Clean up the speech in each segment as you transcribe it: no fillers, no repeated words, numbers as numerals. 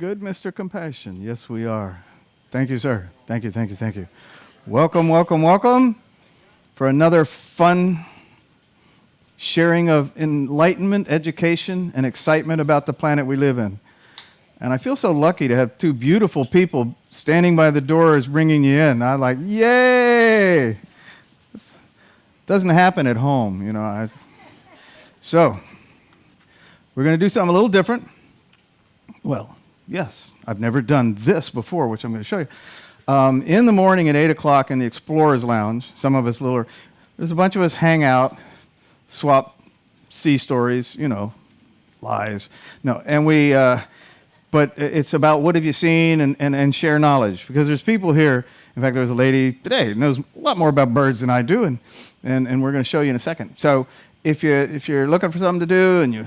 good, Mr. Compassion? Yes, we are. Thank you, sir. Thank you, thank you, thank you. Welcome, welcome, welcome for another fun sharing of enlightenment, education, and excitement about the planet we live in. And I feel so lucky to have two beautiful people standing by the doors bringing you in. I'm like, yay! This doesn't happen at home, you know. So, we're going to do something a little different. Well, yes, I've never done this before, which I'm going to show you. In the morning at 8 o'clock in the Explorers Lounge, some of us there's a bunch of us hang out, swap sea stories, you know, lies. No, and but it's about what have you seen and share knowledge. Because there's people here, in fact, there's a lady today who knows a lot more about birds than I do, and we're going to show you in a second. So if you're looking for something to do,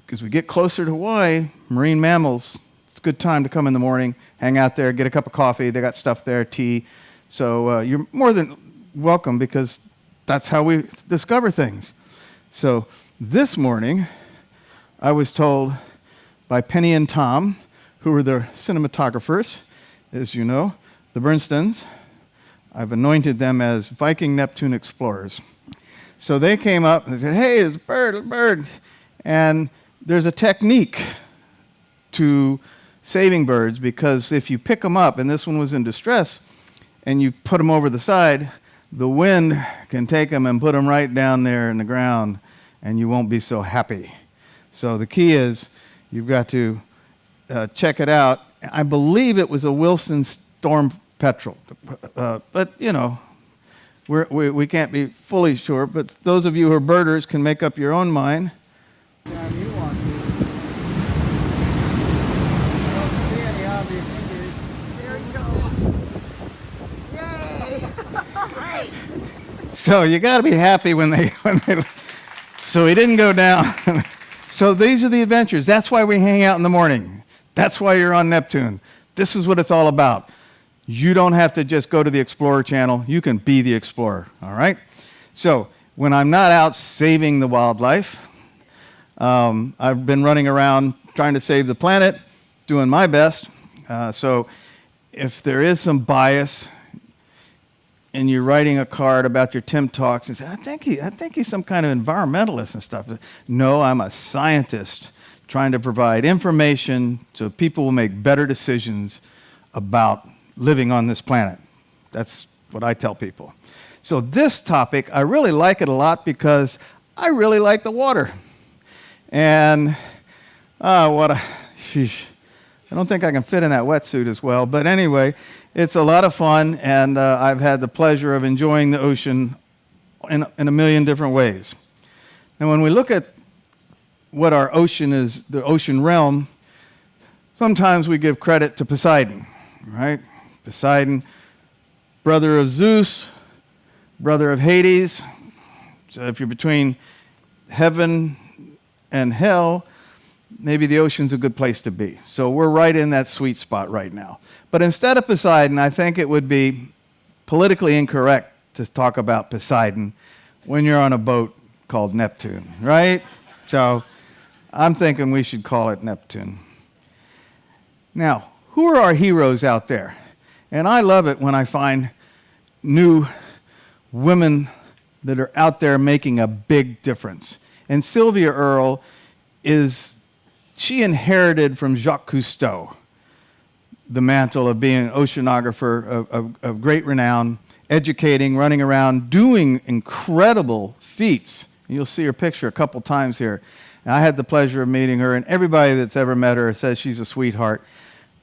because we get closer to Hawaii, marine mammals, it's a good time to come in the morning, hang out there, get a cup of coffee. They got stuff there, tea. So you're more than welcome because that's how we discover things. So this morning, I was told by Penny and Tom, who were the cinematographers, as you know, the Bernsteins. I've anointed them as Viking Neptune explorers. So they came up and they said, hey, it's a bird. And there's a technique to saving birds because if you pick them up, and this one was in distress, and you put them over the side, the wind can take them and put them right down there in the ground, and you won't be so happy. So the key is you've got to check it out. I believe it was a Wilson storm petrel, but you know, we can't be fully sure. But those of you who are birders can make up your own mind. There he goes. Yay! Great. So you got to be happy when they. So he didn't go down. So these are the adventures. That's why we hang out in the morning. That's why you're on Neptune. This is what it's all about. You don't have to just go to the Explorer channel. You can be the explorer, all right? So when I'm not out saving the wildlife, I've been running around trying to save the planet, doing my best. So if there is some bias and you're writing a card about your TimTalks and say, I think he's some kind of environmentalist and stuff. No, I'm a scientist trying to provide information so people will make better decisions about living on this planet. That's what I tell people. So this topic, I really like it a lot because I really like the water. And sheesh. I don't think I can fit in that wetsuit as well. But anyway, it's a lot of fun, and I've had the pleasure of enjoying the ocean in a million different ways. Now, when we look at what our ocean is, the ocean realm, sometimes we give credit to Poseidon, right? Poseidon, brother of Zeus, brother of Hades. So if you're between heaven and hell, maybe the ocean's a good place to be. So we're right in that sweet spot right now. But instead of Poseidon, I think it would be politically incorrect to talk about Poseidon when you're on a boat called Neptune, right? So I'm thinking we should call it Neptune. Now, who are our heroes out there? And I love it when I find new women that are out there making a big difference. And Sylvia Earle she inherited from Jacques Cousteau the mantle of being an oceanographer of great renown, educating, running around, doing incredible feats. You'll see her picture a couple times here. And I had the pleasure of meeting her, and everybody that's ever met her says she's a sweetheart.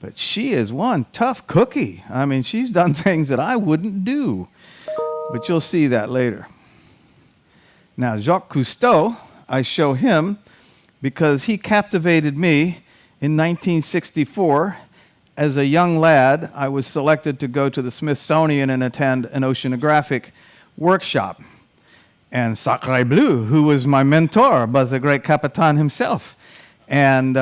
But she is one tough cookie. I mean, she's done things that I wouldn't do. But you'll see that later. Now, Jacques Cousteau, I show him because he captivated me in 1964. As a young lad, I was selected to go to the Smithsonian and attend an oceanographic workshop. And Sacre Bleu, who was my mentor, was the great Capitan himself. And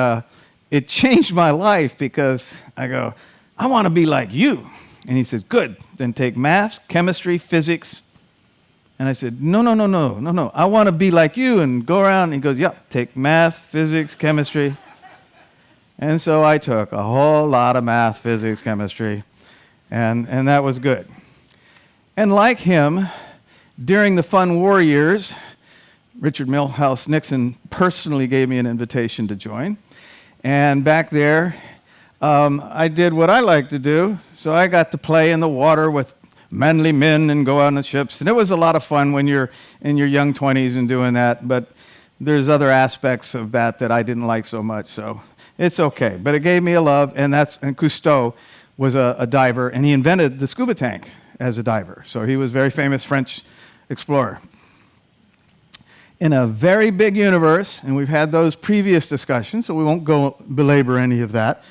it changed my life because I go, I want to be like you. And he says, good, then take math, chemistry, physics. And I said, no. I want to be like you and go around. And he goes, yeah, take math, physics, chemistry. And so I took a whole lot of math, physics, chemistry, and that was good. And like him, during the fun war years, Richard Milhouse Nixon personally gave me an invitation to join. And back there, I did what I like to do. So I got to play in the water with manly men and go on the ships. And it was a lot of fun when you're in your young 20s and doing that. But there's other aspects of that I didn't like so much. So it's okay. But it gave me a love. And Cousteau was a diver. And he invented the scuba tank as a diver. So he was a very famous French explorer. In a very big universe, and we've had those previous discussions, so we won't go belabor any of that.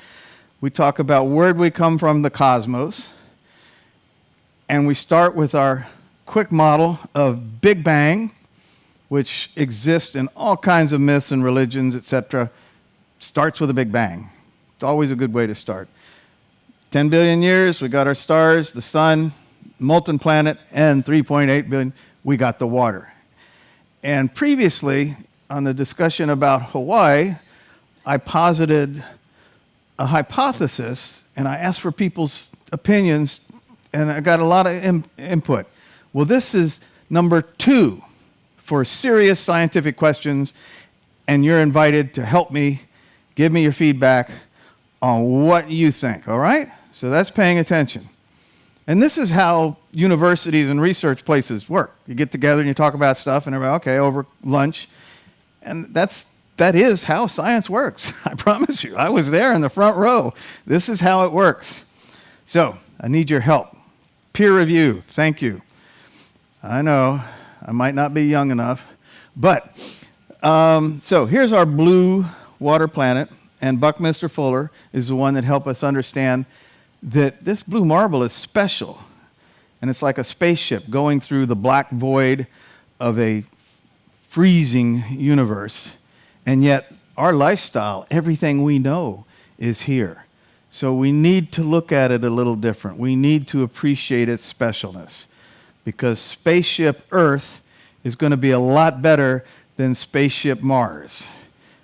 We talk about where we come from, the cosmos, and we start with our quick model of Big Bang, which exists in all kinds of myths and religions, etc. Starts with a Big Bang. It's always a good way to start. 10 billion years, we got our stars, the sun, molten planet, and 3.8 billion, we got the water. And previously, on the discussion about Hawaii, I posited a hypothesis, and I asked for people's opinions, and I got a lot of input. Well, this is number 2 for serious scientific questions, and you're invited to help me, give me your feedback on what you think, all right? So that's paying attention. And this is how universities and research places work. You get together and you talk about stuff, and everybody, okay, over lunch. And that is how science works. I promise you. I was there in the front row. This is how it works. So I need your help. Peer review. Thank you. I know I might not be young enough. But so here's our blue water planet. And Buckminster Fuller is the one that helped us understand that this blue marble is special, and it's like a spaceship going through the black void of a freezing universe, and yet our lifestyle, everything we know, is here. So we need to look at it a little different. We need to appreciate its specialness, because spaceship Earth is going to be a lot better than spaceship Mars.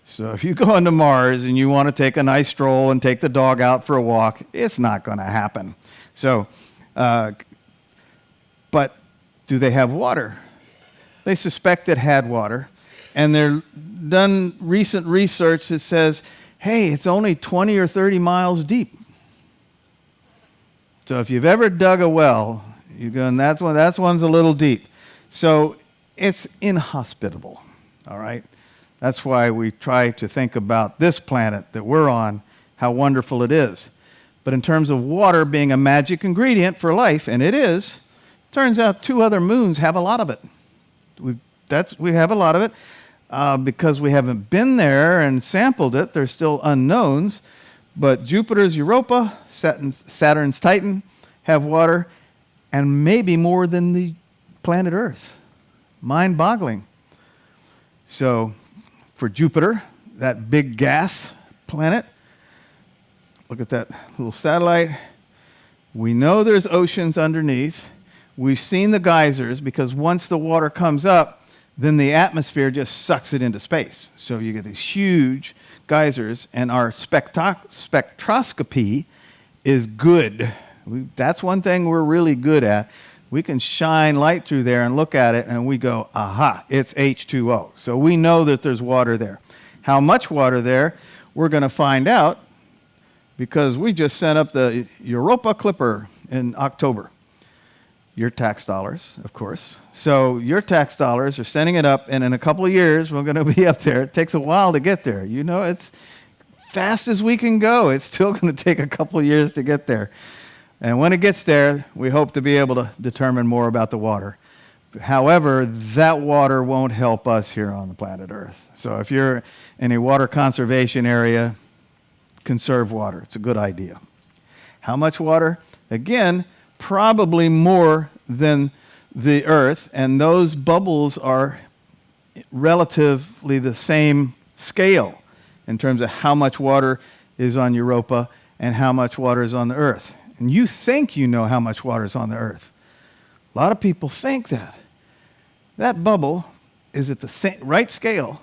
So if you go into Mars and you want to take a nice stroll and take the dog out for a walk, it's not going to happen. So, but do they have water? They suspect it had water, and they're done recent research that says, hey, it's only 20 or 30 miles deep. So if you've ever dug a well, you go, and that one's a little deep. So it's inhospitable, all right? That's why we try to think about this planet that we're on, how wonderful it is. But in terms of water being a magic ingredient for life, and it is, turns out 2 other moons have a lot of it. We have a lot of it because we haven't been there and sampled it. There's still unknowns. But Jupiter's Europa, Saturn's Titan have water, and maybe more than the planet Earth. Mind-boggling. So for Jupiter, that big gas planet, look at that little satellite. We know there's oceans underneath. We've seen the geysers, because once the water comes up, then the atmosphere just sucks it into space. So you get these huge geysers, and our spectroscopy is good. That's one thing we're really good at. We can shine light through there and look at it, and we go, aha, it's H2O. So we know that there's water there. How much water there, we're going to find out, because we just sent up the Europa Clipper in October. Your tax dollars, of course. So your tax dollars are sending it up, and in a couple of years, we're going to be up there. It takes a while to get there. You know, it's fast as we can go. It's still going to take a couple of years to get there. And when it gets there, we hope to be able to determine more about the water. However, that water won't help us here on the planet Earth. So if you're in a water conservation area, conserve water. It's a good idea. How much water? Again, probably more than the Earth, and those bubbles are relatively the same scale in terms of how much water is on Europa and how much water is on the Earth. And you think you know how much water is on the Earth. A lot of people think that. That bubble is at the right scale.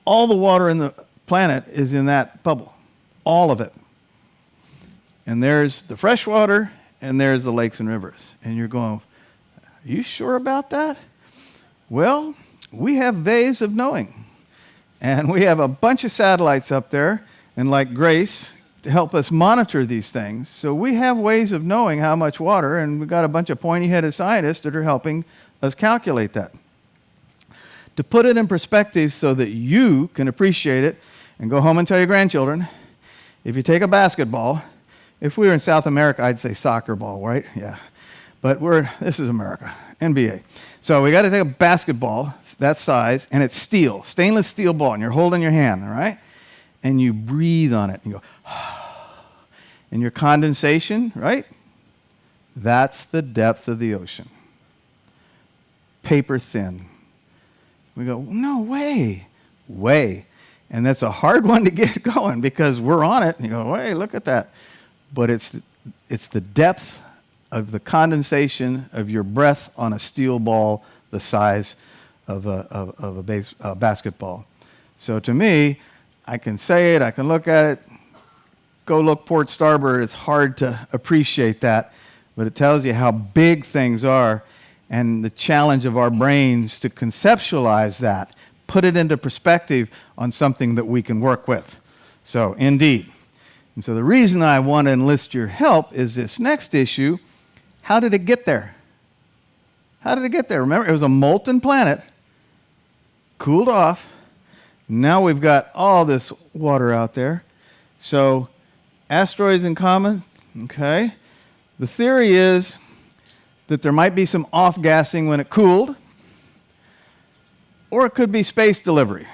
All the water in the planet is in that bubble. all of it. And there's the fresh water, and there's the lakes and rivers. And you're going, are you sure about that? Well, we have ways of knowing. And we have a bunch of satellites up there, and like Grace, to help us monitor these things. So we have ways of knowing how much water, and we've got a bunch of pointy-headed scientists that are helping us calculate that. To put it in perspective so that you can appreciate it and go home and tell your grandchildren, if you take a basketball, if we were in South America, I'd say soccer ball, right? Yeah. But this is America, NBA. So we got to take a basketball that size, and it's steel, stainless steel ball, and you're holding your hand, all right? And you breathe on it, and you go, and your condensation, right? That's the depth of the ocean. Paper thin. We go, no way. And that's a hard one to get going because we're on it, and you go, hey, look at that. But it's the depth of the condensation of your breath on a steel ball the size of a basketball. So to me, I can say it, I can look at it, go look port starboard. It's hard to appreciate that, but it tells you how big things are and the challenge of our brains to conceptualize that, put it into perspective on something that we can work with. So, indeed. And so the reason I want to enlist your help is this next issue. How did it get there? How did it get there? Remember, it was a molten planet, cooled off. Now we've got all this water out there. So, asteroids in common, okay. The theory is that there might be some off-gassing when it cooled, or it could be space delivery.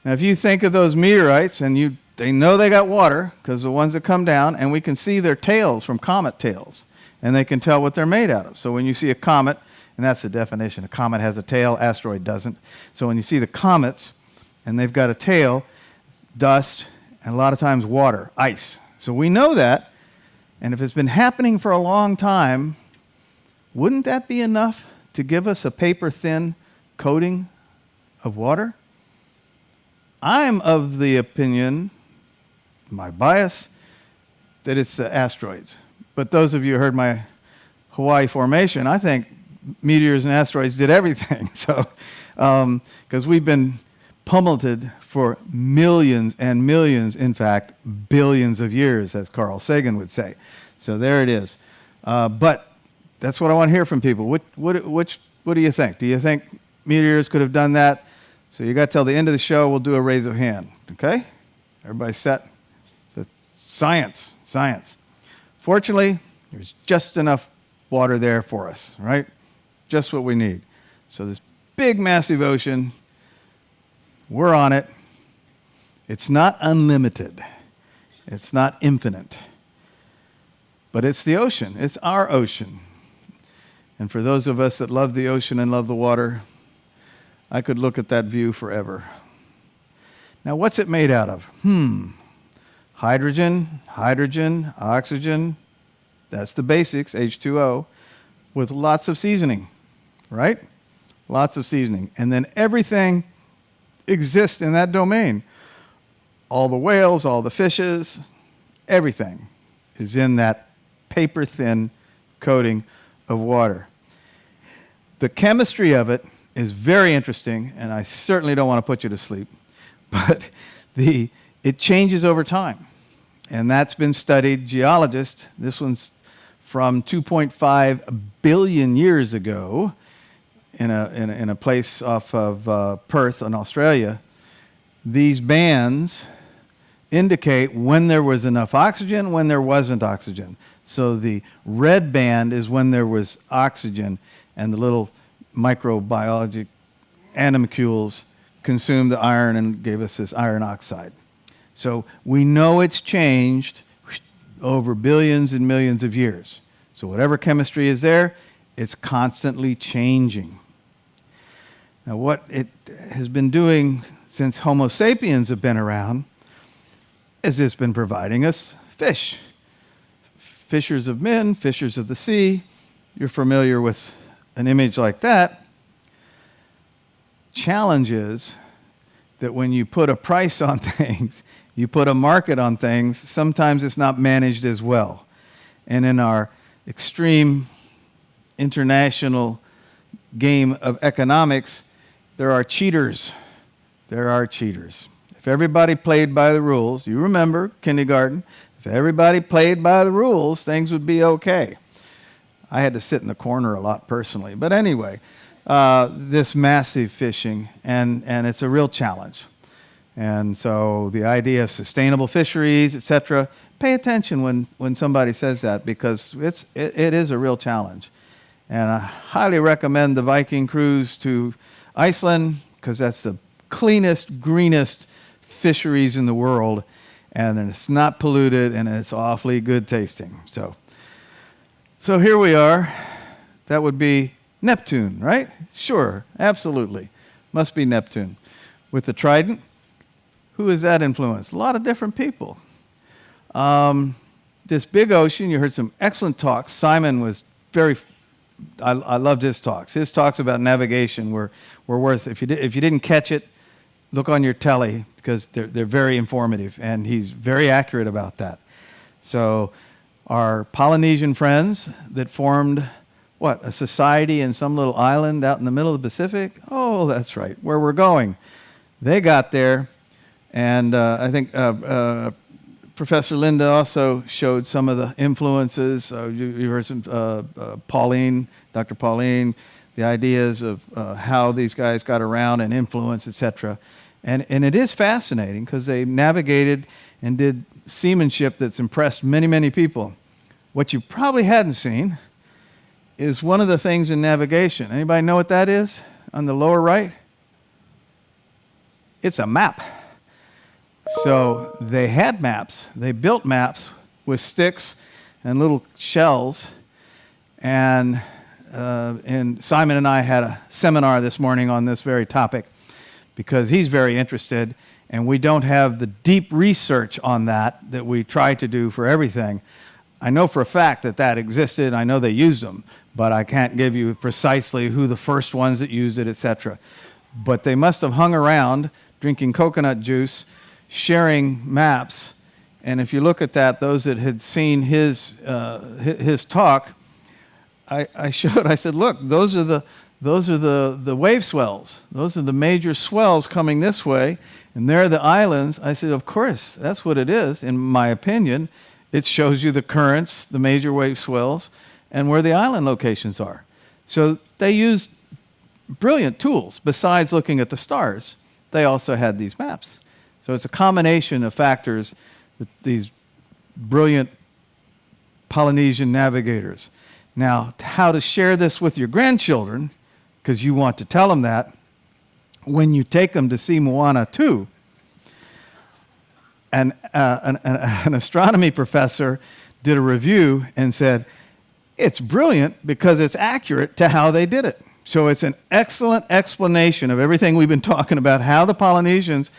Now, if you think of those meteorites, and they know they got water, because the ones that come down, and we can see their tails from comet tails, and they can tell what they're made out of. So when you see a comet, and that's the definition, a comet has a tail, asteroid doesn't. So when you see the comets, and they've got a tail, dust, and a lot of times water, ice. So we know that, and if it's been happening for a long time, wouldn't that be enough to give us a paper-thin coating of water? I'm of the opinion, my bias, that it's the asteroids. But those of you who heard my Hawaii formation, I think meteors and asteroids did everything. So, because we've been pummeled for millions and millions, in fact, billions of years, as Carl Sagan would say. So there it is. But that's what I want to hear from people. What do you think? Do you think meteors could have done that? So you got till the end of the show. We'll do a raise of hand. Okay? Everybody set? So science. Fortunately, there's just enough water there for us, right? Just what we need. So this big, massive ocean, we're on it. It's not unlimited. It's not infinite. But it's the ocean. It's our ocean. And for those of us that love the ocean and love the water, I could look at that view forever. Now, what's it made out of? Hydrogen, oxygen. That's the basics, H2O, with lots of seasoning, right? Lots of seasoning. And then everything exists in that domain. All the whales, all the fishes, everything is in that paper-thin coating of water. The chemistry of it is very interesting, and I certainly don't want to put you to sleep, but it changes over time. And that's been studied. Geologists, this one's from 2.5 billion years ago in a place off of Perth in Australia. These bands indicate when there was enough oxygen, when there wasn't oxygen. So the red band is when there was oxygen, and the little microbiologic animalcules consumed the iron and gave us this iron oxide. So we know it's changed over billions and millions of years. So whatever chemistry is there, it's constantly changing. Now what it has been doing since Homo sapiens have been around is it's been providing us fish. Fishers of men, fishers of the sea. You're familiar with an image like that. Challenge is that when you put a price on things, you put a market on things, sometimes it's not managed as well. And in our extreme international game of economics, there are cheaters. There are cheaters. If everybody played by the rules, you remember kindergarten, if everybody played by the rules, things would be okay. I had to sit in the corner a lot personally. But anyway, this massive fishing, and it's a real challenge. And so the idea of sustainable fisheries, etc., pay attention when somebody says that, because it is a real challenge. And I highly recommend the Viking Cruise to Iceland, because that's the cleanest, greenest fisheries in the world, and it's not polluted, and it's awfully good tasting. So here we are. That would be Neptune, right? Sure, absolutely. Must be Neptune. With the trident, who has that influenced? A lot of different people. This big ocean, you heard some excellent talks. Simon was I loved his talks. His talks about navigation were worth, if you didn't catch it, look on your telly, because they're very informative, and he's very accurate about that. So our Polynesian friends that formed, a society in some little island out in the middle of the Pacific? Oh, that's right, where we're going. They got there, and I think Professor Linda also showed some of the influences. You heard some Dr. Pauline, the ideas of how these guys got around and influence, etc. And it is fascinating, because they navigated and did seamanship that's impressed many, many people. What you probably hadn't seen is one of the things in navigation. Anybody know what that is on the lower right? It's a map. So they had maps. They built maps with sticks and little shells. And Simon and I had a seminar this morning on this very topic, because he's very interested, and we don't have the deep research on that we try to do for everything. I know for a fact that existed. I know they used them, but I can't give you precisely who the first ones that used it, etc. But they must have hung around drinking coconut juice, sharing maps. And if you look at that, those that had seen his talk, I said, look, those are the wave swells. Those are the major swells coming this way, and there are the islands. I said, of course, that's what it is, in my opinion. It shows you the currents, the major wave swells, and where the island locations are. So they used brilliant tools. Besides looking at the stars, they also had these maps. So it's a combination of factors that these brilliant Polynesian navigators. Now, how to share this with your grandchildren, because you want to tell them that, when you take them to see Moana 2, an astronomy professor did a review and said, it's brilliant because it's accurate to how they did it. So it's an excellent explanation of everything we've been talking about, how the Polynesians,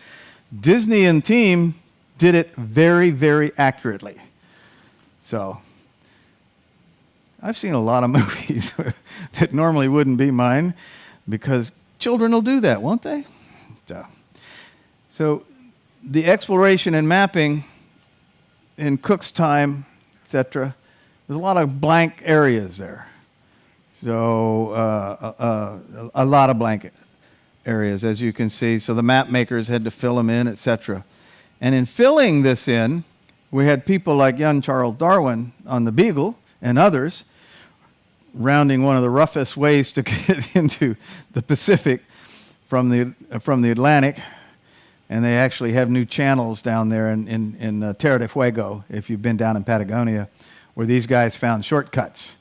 Disney and team, did it very, very accurately. So I've seen a lot of movies that normally wouldn't be mine, because children will do that, won't they? So the exploration and mapping in Cook's time, etc., there's a lot of blank areas there. So a lot of blank areas, as you can see. So the map makers had to fill them in, etc. And in filling this in, we had people like young Charles Darwin on the Beagle and others rounding one of the roughest ways to get into the Pacific from the Atlantic. And they actually have new channels down there in Terra del Fuego, if you've been down in Patagonia, where these guys found shortcuts.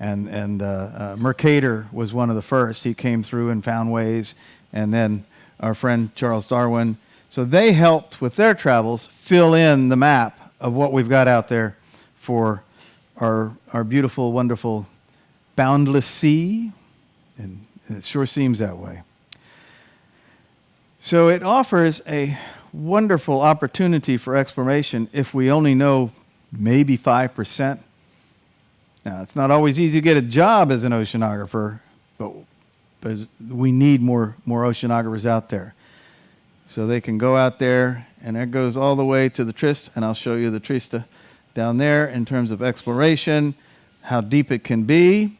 And Mercator was one of the first. He came through and found ways. And then our friend Charles Darwin. So they helped with their travels fill in the map of what we've got out there for our beautiful, wonderful, boundless sea. And it sure seems that way. So it offers a wonderful opportunity for exploration if we only know maybe 5%. Now, it's not always easy to get a job as an oceanographer, but we need more oceanographers out there. So they can go out there, and that goes all the way to the Trist, and I'll show you the Trista down there in terms of exploration, how deep it can be.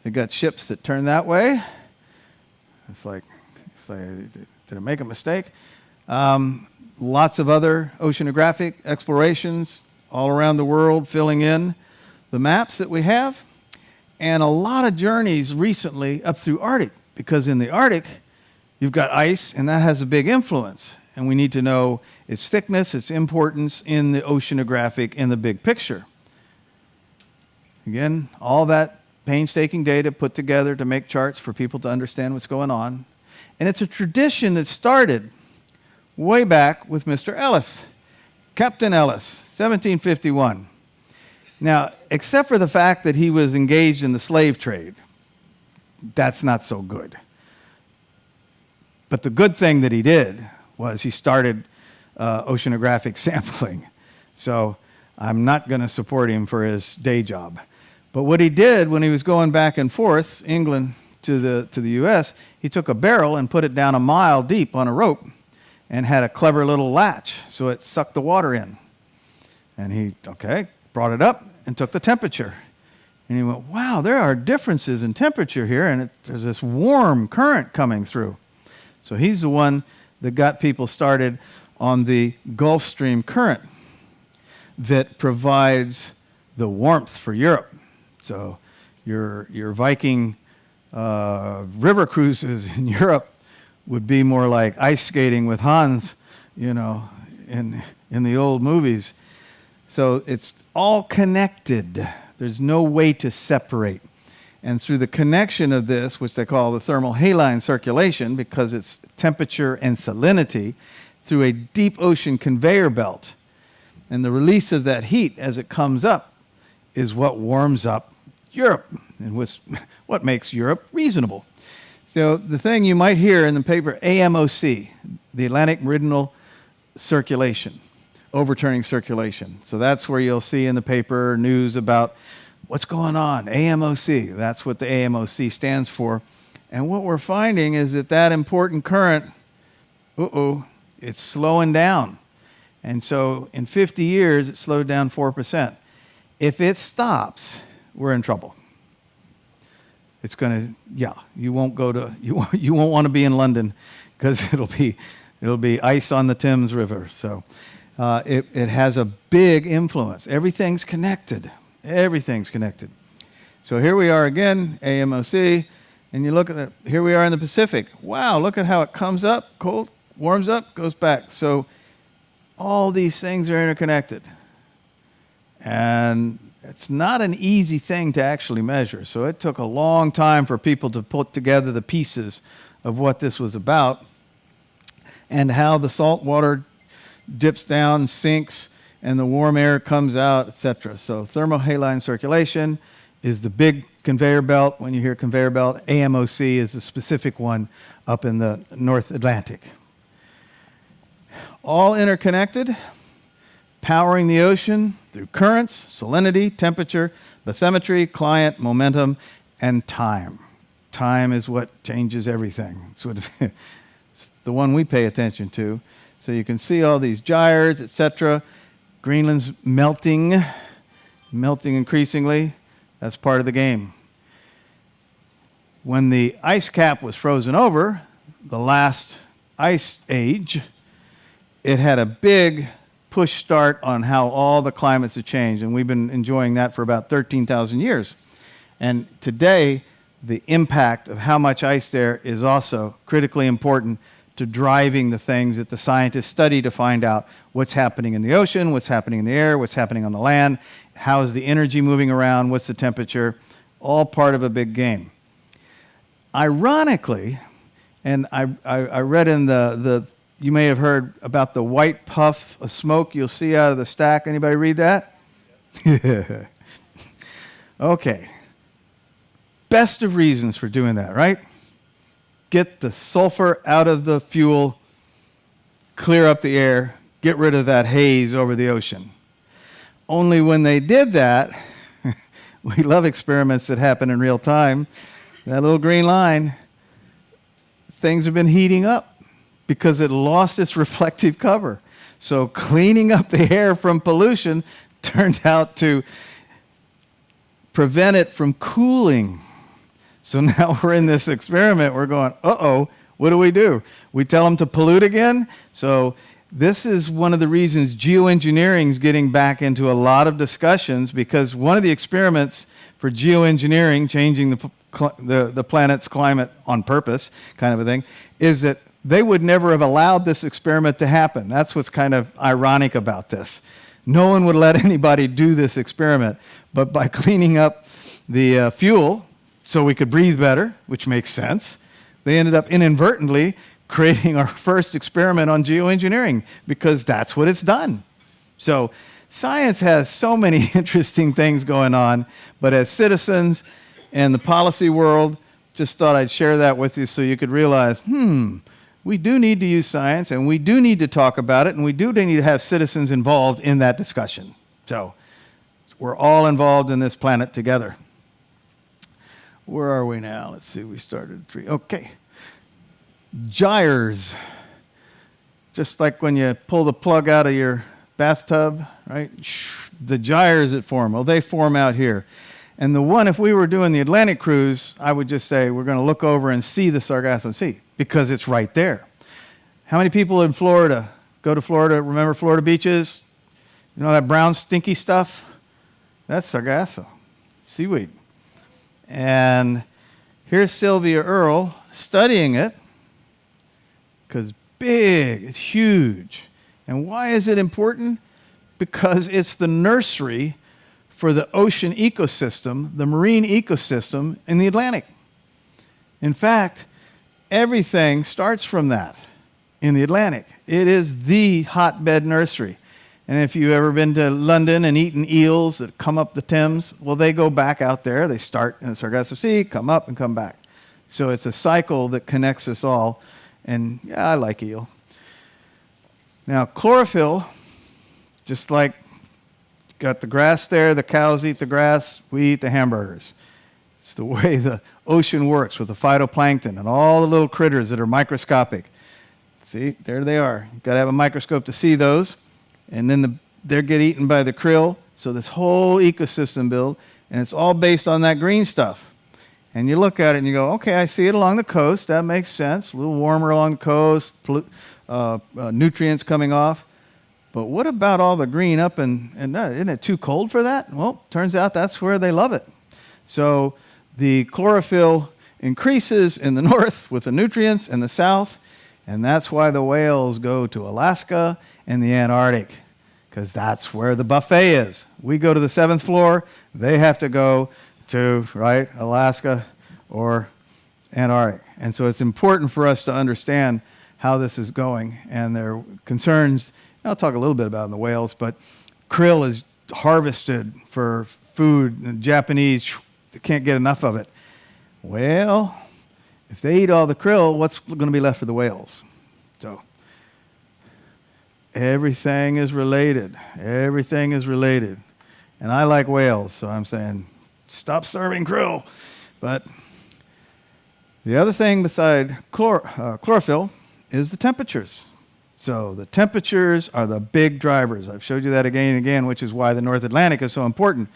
They got ships that turn that way. It's like did I make a mistake? Lots of other oceanographic explorations all around the world filling in the maps that we have. And a lot of journeys recently up through Arctic, because in the Arctic, you've got ice, and that has a big influence. And we need to know its thickness, its importance in the oceanographic, in the big picture. Again, all that painstaking data put together to make charts for people to understand what's going on. And it's a tradition that started way back with Mr. Ellis, Captain Ellis, 1751. Now, except for the fact that he was engaged in the slave trade, that's not so good. But the good thing that he did was he started oceanographic sampling. So I'm not going to support him for his day job. But what he did when he was going back and forth, England to the U.S., he took a barrel and put it down a mile deep on a rope and had a clever little latch so it sucked the water in. And he, brought it up and took the temperature. And he went, wow, there are differences in temperature here, and there's this warm current coming through. So he's the one that got people started on the Gulf Stream current that provides the warmth for Europe. So your Viking river cruises in Europe would be more like ice skating with Hans, in the old movies. So it's all connected. There's no way to separate. And through the connection of this, which they call the thermal haline circulation, because it's temperature and salinity, through a deep ocean conveyor belt, and the release of that heat as it comes up is what warms up Europe, and what makes Europe reasonable. So the thing you might hear in the paper, AMOC, the Atlantic Meridional Circulation, overturning circulation. So that's where you'll see in the paper news about what's going on, AMOC. That's what the AMOC stands for. And what we're finding is that important current, it's slowing down. And so in 50 years, it slowed down 4%. If it stops, we're in trouble. It's going to, you won't want to be in London because it'll be ice on the Thames River. So it has a big influence. Everything's connected. Everything's connected. So here we are again, AMOC, and you look at it. Here we are in the Pacific. Wow, look at how it comes up, cold, warms up, goes back. So all these things are interconnected. And it's not an easy thing to actually measure. So it took a long time for people to put together the pieces of what this was about and how the salt water dips down, sinks, and the warm air comes out, etc. So thermohaline circulation is the big conveyor belt. When you hear conveyor belt, AMOC is a specific one up in the North Atlantic. All interconnected, powering the ocean through currents, salinity, temperature, bathymetry, client, momentum, and time. Time is what changes everything. It's the one we pay attention to. So you can see all these gyres, etc. Greenland's melting increasingly. That's part of the game. When the ice cap was frozen over, the last ice age, it had a big push start on how all the climates have changed, and we've been enjoying that for about 13,000 years. And today, the impact of how much ice there is also critically important to driving the things that the scientists study to find out what's happening in the ocean, what's happening in the air, what's happening on the land, how is the energy moving around, what's the temperature, all part of a big game. Ironically, and I read in the you may have heard about the white puff of smoke you'll see out of the stack. Anybody read that? Okay. Best of reasons for doing that, right? Get the sulfur out of the fuel, clear up the air, get rid of that haze over the ocean. Only when they did that, we love experiments that happen in real time. That little green line, things have been heating up. because it lost its reflective cover. So cleaning up the air from pollution turned out to prevent it from cooling. So now we're in this experiment. We're going, uh-oh, what do? We tell them to pollute again? So this is one of the reasons geoengineering is getting back into a lot of discussions, because one of the experiments for geoengineering, changing the planet's climate on purpose kind of a thing, is that they would never have allowed this experiment to happen. That's what's kind of ironic about this. No one would let anybody do this experiment, but by cleaning up the fuel so we could breathe better, which makes sense, they ended up inadvertently creating our first experiment on geoengineering, because that's what it's done. So science has so many interesting things going on, but as citizens and the policy world, just thought I'd share that with you so you could realize, we do need to use science, and we do need to talk about it, and we do need to have citizens involved in that discussion. So we're all involved in this planet together. Where are we now? Let's see, we started at 3. Okay. Gyres. Just like when you pull the plug out of your bathtub, right? The gyres that form, well, they form out here. And the one, if we were doing the Atlantic cruise, I would just say we're going to look over and see the Sargasso Sea, because it's right there. How many people in Florida go to Florida, remember Florida beaches? You know that brown stinky stuff? That's Sargasso, seaweed. And here's Sylvia Earle studying it, because big, it's huge. And why is it important? Because it's the nursery for the ocean ecosystem, the marine ecosystem in the Atlantic. In fact, everything starts from that in the Atlantic. It is the hotbed nursery. And if you've ever been to London and eaten eels that come up the Thames, well, they go back out there. They start in the Sargasso Sea, come up, and come back. So it's a cycle that connects us all. And yeah, I like eel. Now, chlorophyll, just like got the grass there, the cows eat the grass, we eat the hamburgers. It's the way the ocean works with the phytoplankton and all the little critters that are microscopic. See, there they are. You've got to have a microscope to see those. And then they get eaten by the krill. So this whole ecosystem build, and it's all based on that green stuff. And you look at it and you go, okay, I see it along the coast. That makes sense. A little warmer along the coast, nutrients coming off. But what about all the green up and isn't it too cold for that? Well, turns out that's where they love it. So the chlorophyll increases in the north with the nutrients in the south, and that's why the whales go to Alaska and the Antarctic, because that's where the buffet is. We go to the 7th floor, they have to go to, right, Alaska or Antarctic. And so it's important for us to understand how this is going, and their concerns. I'll talk a little bit about the whales, but krill is harvested for food. The Japanese, they can't get enough of it. Well, if they eat all the krill, what's going to be left for the whales? So everything is related. Everything is related. And I like whales, so I'm saying stop serving krill. But the other thing beside chlorophyll is the temperatures. So the temperatures are the big drivers. I've showed you that again and again, which is why the North Atlantic is so important.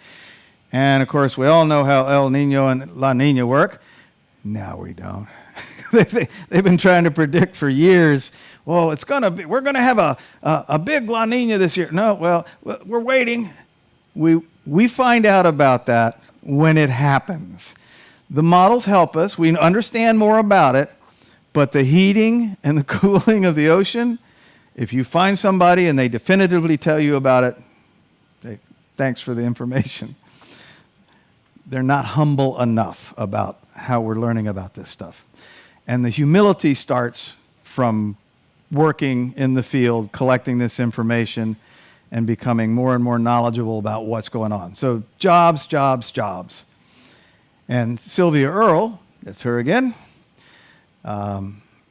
And, of course, we all know how El Nino and La Nina work. No, we don't. They've been trying to predict for years, well, we're going to have a big La Nina this year. No, well, we're waiting. We find out about that when it happens. The models help us. We understand more about it. But the heating and the cooling of the ocean, if you find somebody and they definitively tell you about it, thanks for the information. They're not humble enough about how we're learning about this stuff. And the humility starts from working in the field, collecting this information, and becoming more and more knowledgeable about what's going on. So jobs, jobs, jobs. And Sylvia Earle, that's her again,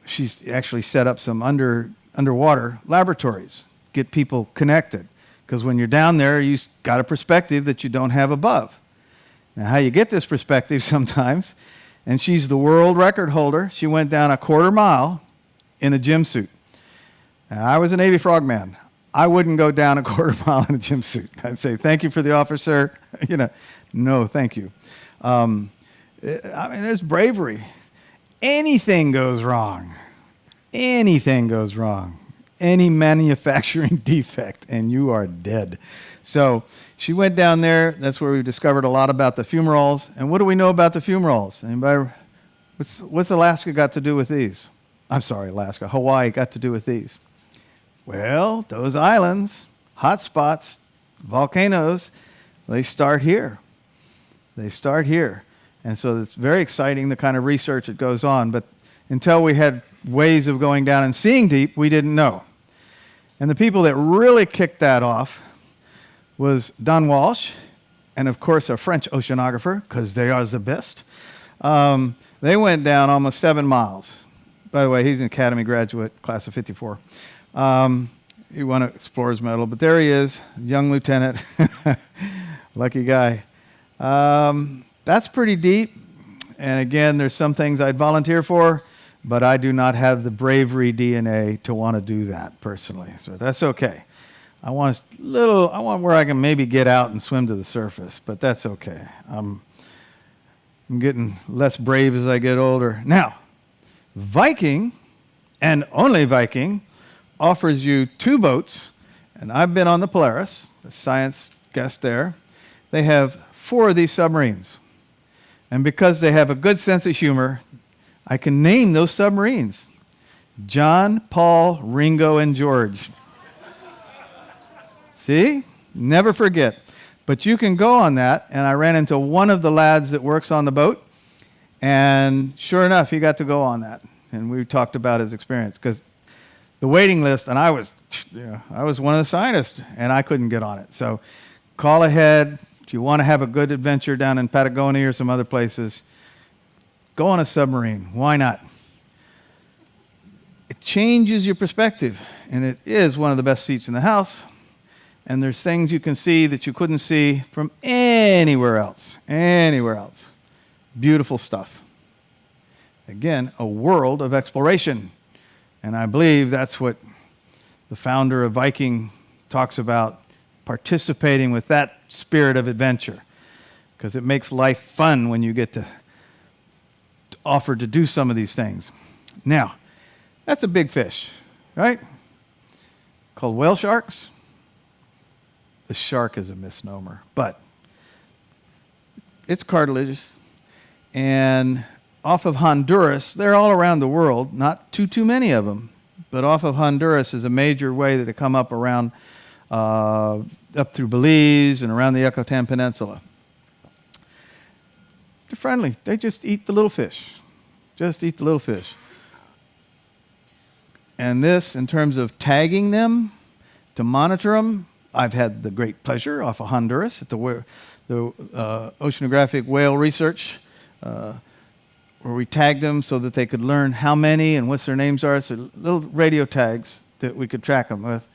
she's actually set up some underwater laboratories, get people connected. Because when you're down there, you've got a perspective that you don't have above. Now, how you get this perspective sometimes, and she's the world record holder. She went down a 1/4 mile in a gym suit. Now, I was a Navy frogman. I wouldn't go down a quarter mile in a gym suit. I'd say, thank you for the offer, sir. No, thank you. There's bravery. Anything goes wrong. Anything goes wrong. Any manufacturing defect, and you are dead. So she went down there. That's where we discovered a lot about the fumaroles. And what do we know about the fumaroles? Anybody? What's Alaska got to do with these? I'm sorry, Alaska. Hawaii got to do with these. Well, those islands, hot spots, volcanoes, they start here. They start here. And so it's very exciting, the kind of research that goes on. But until we had ways of going down and seeing deep, we didn't know. And the people that really kicked that off was Don Walsh, and of course a French oceanographer, because they are the best. They went down almost 7 miles. By the way, he's an Academy graduate, class of 54. He won an Explorer's Medal, but there he is, young lieutenant. Lucky guy. That's pretty deep. And again, there's some things I'd volunteer for, but I do not have the bravery DNA to want to do that personally. So that's okay. I want where I can maybe get out and swim to the surface, but that's okay. I'm getting less brave as I get older. Now, Viking, and only Viking, offers you 2 boats, and I've been on the Polaris, the science guest there. They have 4 of these submarines. And because they have a good sense of humor, I can name those submarines. John, Paul, Ringo, and George. See? Never forget. But you can go on that, and I ran into one of the lads that works on the boat, and sure enough, he got to go on that. And we talked about his experience, because the waiting list, and I was one of the scientists, and I couldn't get on it. So call ahead. If you want to have a good adventure down in Patagonia or some other places, go on a submarine. Why not? It changes your perspective, and it is one of the best seats in the house. And there's things you can see that you couldn't see from anywhere else. Anywhere else. Beautiful stuff. Again, a world of exploration. And I believe that's what the founder of Viking talks about, participating with that spirit of adventure. Because it makes life fun when you get to offer to do some of these things. Now, that's a big fish, right? Called whale sharks. The shark is a misnomer, but it's cartilaginous. And off of Honduras, they're all around the world, not too many of them, but off of Honduras is a major way that they come up around, up through Belize and around the Yucatan Peninsula. They're friendly. They just eat the little fish. Just eat the little fish. And this, in terms of tagging them, to monitor them, I've had the great pleasure off of Honduras at the Oceanographic Whale Research, where we tagged them so that they could learn how many and what their names are. So little radio tags that we could track them with.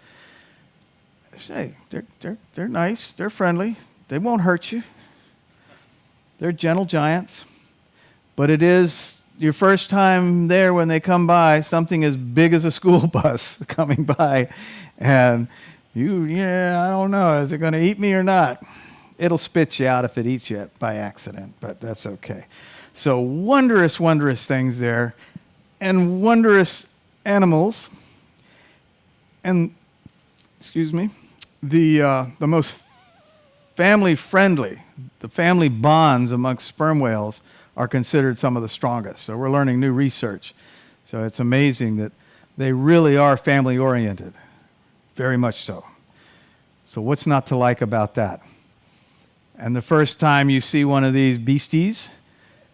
Say, they're nice, they're friendly, they won't hurt you. They're gentle giants. But it is your first time there when they come by, something as big as a school bus coming by, and I don't know, is it going to eat me or not? It'll spit you out if it eats you by accident, but that's okay. So wondrous, wondrous things there, and wondrous animals. And, the most family-friendly, the family bonds amongst sperm whales are considered some of the strongest. So we're learning new research. So it's amazing that they really are family-oriented, very much so. So what's not to like about that? And the first time you see one of these beasties,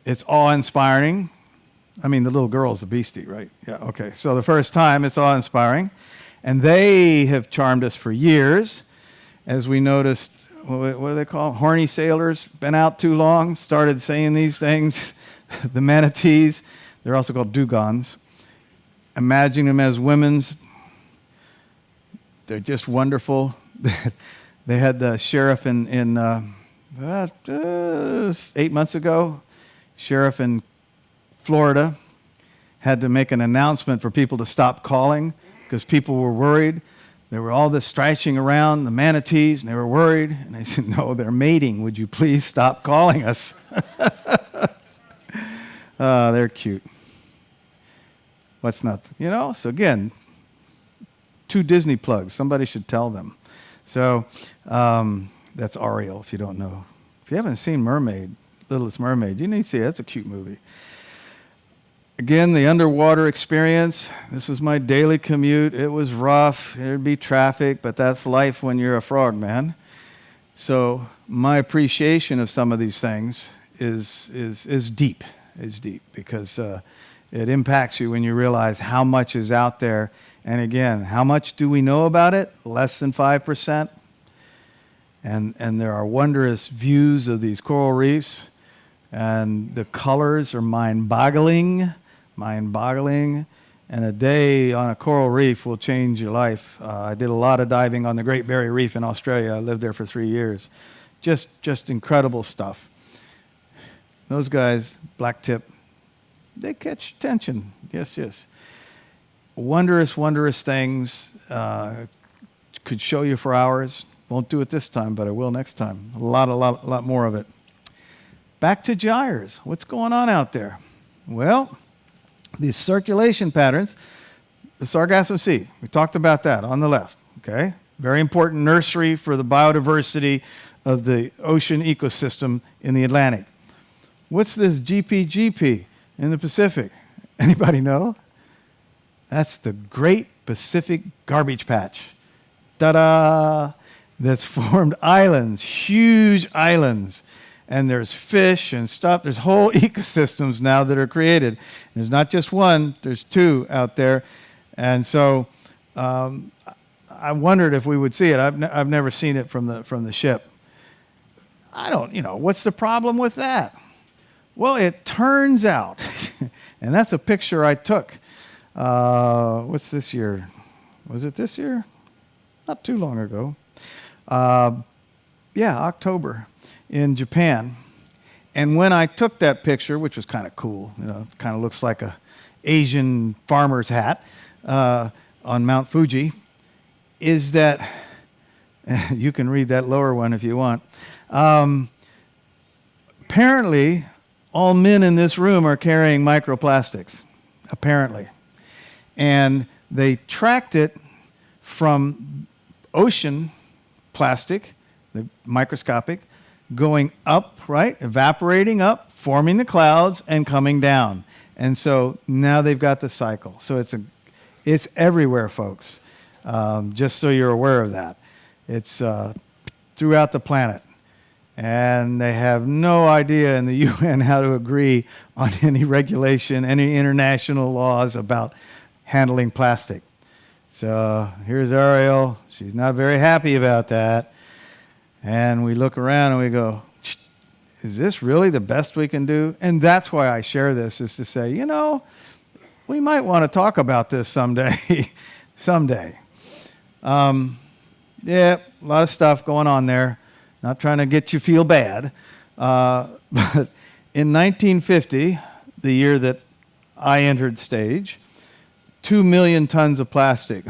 it's awe-inspiring. I mean, the little girl's a beastie, right? Yeah, okay. So the first time, it's awe-inspiring. And they have charmed us for years. As we noticed, what do they call them? Horny sailors, been out too long, started saying these things. The manatees, they're also called dugongs. Imagine them as women's. They're just wonderful. They had the sheriff in 8 months ago, sheriff in Florida, had to make an announcement for people to stop calling because people were worried. There were all this thrashing around, the manatees, and they were worried. And they said, no, they're mating. Would you please stop calling us? They're cute. What's not, so again, 2 Disney plugs. Somebody should tell them. So that's Ariel, if you don't know. If you haven't seen Littlest Mermaid, you need to see it. That's a cute movie. Again, the underwater experience. This was my daily commute. It was rough. There'd be traffic, but that's life when you're a frog, man. So my appreciation of some of these things is deep. Is deep because it impacts you when you realize how much is out there. And again, how much do we know about it? Less than 5%. And there are wondrous views of these coral reefs. And the colors are mind-boggling. And a day on a coral reef will change your life. I did a lot of diving on the Great Barrier Reef in Australia. I lived there for 3 years. Just incredible stuff. Those guys, black tip, they catch attention. Yes. Wondrous things. Could show you for hours. Won't do it this time, but I will next time. A lot more of it. Back to gyres. What's going on out there? Well, these circulation patterns, the Sargasso Sea, we talked about that on the left, okay? Very important nursery for the biodiversity of the ocean ecosystem in the Atlantic. What's this GPGP in the Pacific? Anybody know? That's the Great Pacific Garbage Patch. Ta-da! That's formed islands, huge islands. And there's fish and stuff. There's whole ecosystems now that are created. There's not just one. There's 2 out there. And so I wondered if we would see it. I've never seen it from the ship. I don't, what's the problem with that? Well, it turns out, and that's a picture I took. What's this year? Was it this year? Not too long ago. October. In Japan. And when I took that picture, which was kind of cool, kind of looks like a Asian farmer's hat on Mount Fuji, is that, you can read that lower one if you want. Apparently, all men in this room are carrying microplastics, apparently. And they tracked it from ocean plastic, the microscopic, going up, right? Evaporating up, forming the clouds, and coming down. And so now they've got the cycle. So it's everywhere, folks. Just so you're aware of that. It's throughout the planet. And they have no idea in the UN how to agree on any regulation, any international laws about handling plastic. So here's Ariel. She's not very happy about that. And we look around and we go, is this really the best we can do? And that's why I share this, is to say, we might want to talk about this someday. Someday. A lot of stuff going on there. Not trying to get you feel bad. But in 1950, the year that I entered stage, 2 million tons of plastic.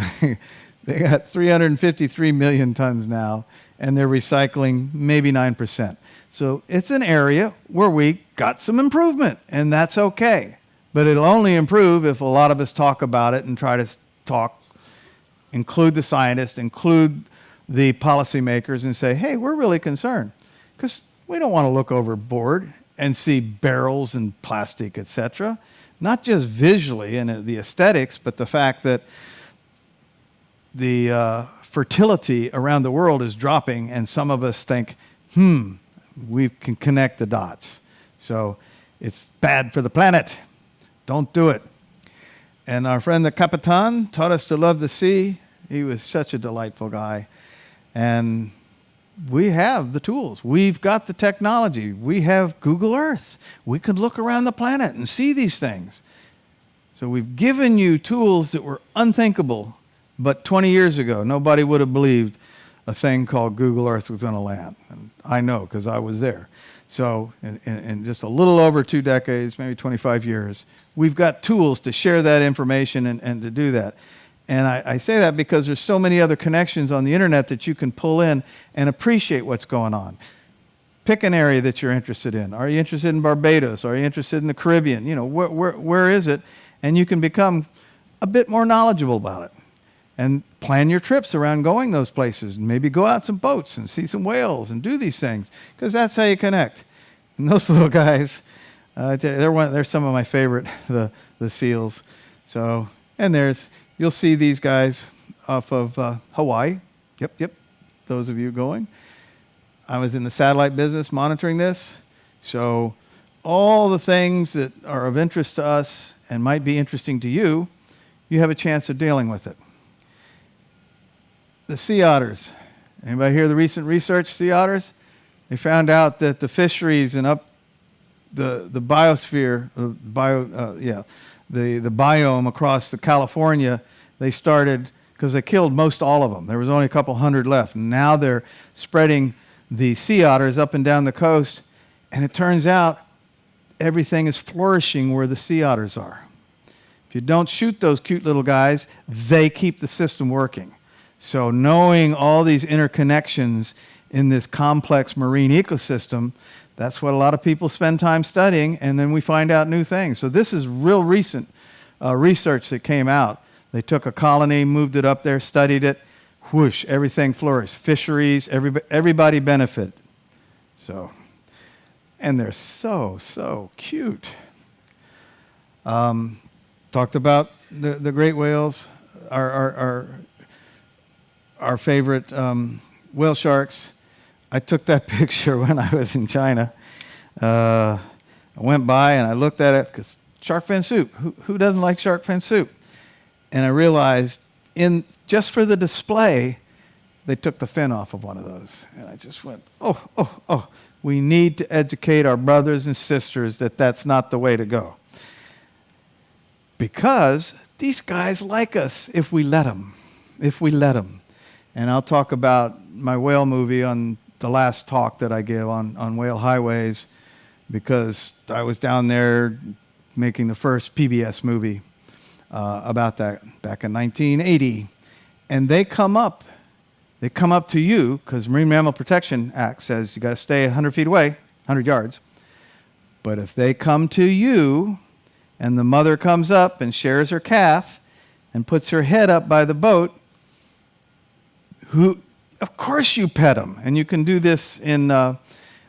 They got 353 million tons now. And they're recycling maybe 9%. So it's an area where we got some improvement, and that's okay. But it'll only improve if a lot of us talk about it and try to talk, include the scientists, include the policymakers, and say, hey, we're really concerned. Because we don't want to look overboard and see barrels and plastic, etc. Not just visually and the aesthetics, but the fact that the fertility around the world is dropping, and some of us think, we can connect the dots. So it's bad for the planet. Don't do it. And our friend the Capitan taught us to love the sea. He was such a delightful guy. And we have the tools. We've got the technology. We have Google Earth. We can look around the planet and see these things. So we've given you tools that were unthinkable. But 20 years ago, nobody would have believed a thing called Google Earth was going to land. And I know, because I was there. So in just a little over 2 decades, maybe 25 years, we've got tools to share that information and to do that. And I say that because there's so many other connections on the internet that you can pull in and appreciate what's going on. Pick an area that you're interested in. Are you interested in Barbados? Are you interested in the Caribbean? You know, where is it? And you can become a bit more knowledgeable about it. And plan your trips around going those places. And maybe go out some boats and see some whales and do these things, because that's how you connect. And those little guys, they're some of my favorite, the seals. So, and you'll see these guys off of Hawaii. Yep, those of you going. I was in the satellite business monitoring this. So all the things that are of interest to us and might be interesting to you, you have a chance of dealing with it. The sea otters. Anybody hear the recent research, sea otters? They found out that the fisheries and up the biosphere, the biome across the California, they started, because they killed most all of them. There was only a couple hundred left. Now they're spreading the sea otters up and down the coast, and it turns out everything is flourishing where the sea otters are. If you don't shoot those cute little guys, they keep the system working. So knowing all these interconnections in this complex marine ecosystem, that's what a lot of people spend time studying, and then we find out new things. So this is real recent research that came out. They took a colony, moved it up there, studied it, whoosh, everything flourished. Fisheries, everybody benefit. So, and they're so cute. Talked about the great whales, our favorite whale sharks. I took that picture when I was in China. I went by and I looked at it, because shark fin soup. Who doesn't like shark fin soup? And I realized, just for the display, they took the fin off of one of those. And I just went, oh. We need to educate our brothers and sisters that that's not the way to go. Because these guys like us if we let them. And I'll talk about my whale movie on the last talk that I give on whale highways, because I was down there making the first PBS movie about that back in 1980. And they come up to you, because Marine Mammal Protection Act says you got to stay 100 feet away, 100 yards. But if they come to you and the mother comes up and shares her calf and puts her head up by the boat, of course you pet them. And you can do this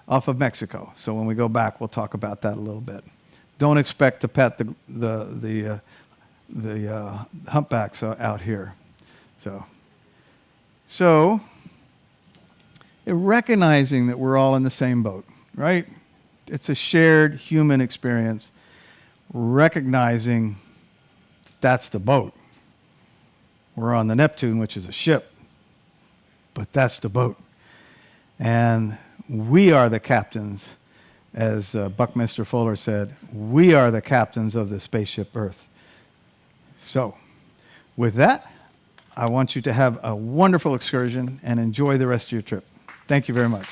off of Mexico. So when we go back, we'll talk about that a little bit. Don't expect to pet the humpbacks out here. So recognizing that we're all in the same boat, right? It's a shared human experience. Recognizing that's the boat. We're on the Neptune, which is a ship, but that's the boat. And we are the captains, as Buckminster Fuller said, we are the captains of the spaceship Earth. So, with that, I want you to have a wonderful excursion and enjoy the rest of your trip. Thank you very much.